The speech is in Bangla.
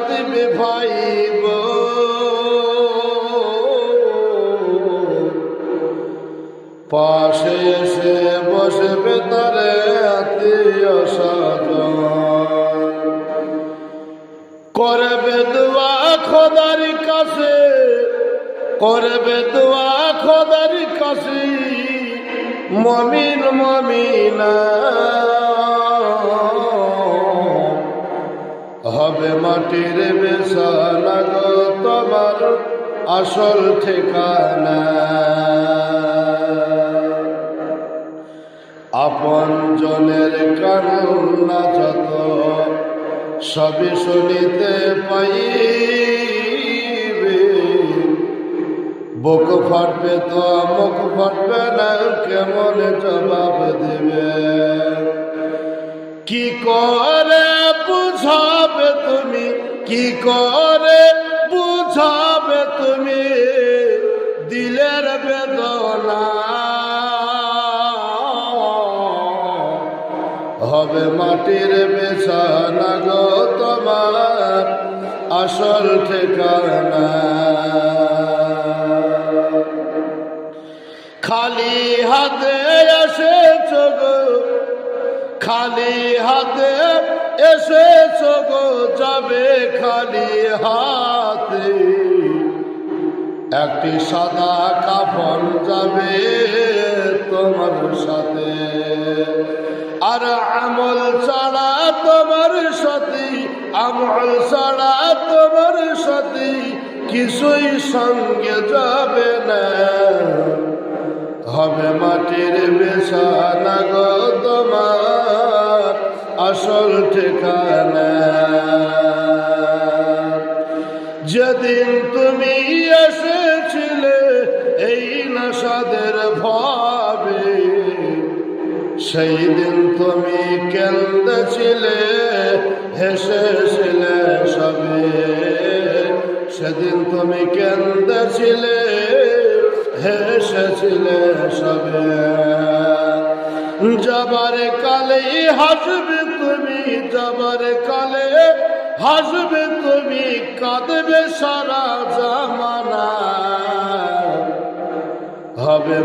দিবে ভাইব পাশে এসে বসবে তারে আত্মীয় স্বজন করবে দোয়া খোদার কাছে করবে দোয়া খোদার কাছে মুমিন মুমিনা হবে মাটির বিছানা গো তোমার আসল ঠিকানা আপন জনের কান্না যত সবই শুনিতে পাইবে বুক ফাটবে তো মুখ ফাটবে না কেমন জবাব দিবে কি করে বুঝাবে তুমি কি করে বুঝাবে তুমি দিলের বেদনা হবে মাটির বিছানা গো তোমার আসল ঠিকানা খালি হাতে এসেছো গো খালি হাতে এসেছো গো যাবে খালি হাতে একটি সাদা কাফন যাবে তোমার সাথে আর আমল ছাড়া তোমার সাথী আমল ছাড়া তোমার সাথী কিছুই সঙ্গে যাবে না হবে মাটির বিছানা গো তোমার আসল ঠিকানা যেদিন তুমি এসেছিলে এই নাসাদের ভাবে সেই দিন তুমি কেঁদেছিলে হেসেছিলে সবে সেদিন তুমি কেঁদেছিলে হেসেছিলে সবে যাবার কালে হাসবে তুমি যাবার কালে হাসবে তুমি কাঁদবে সারা জামানা হবে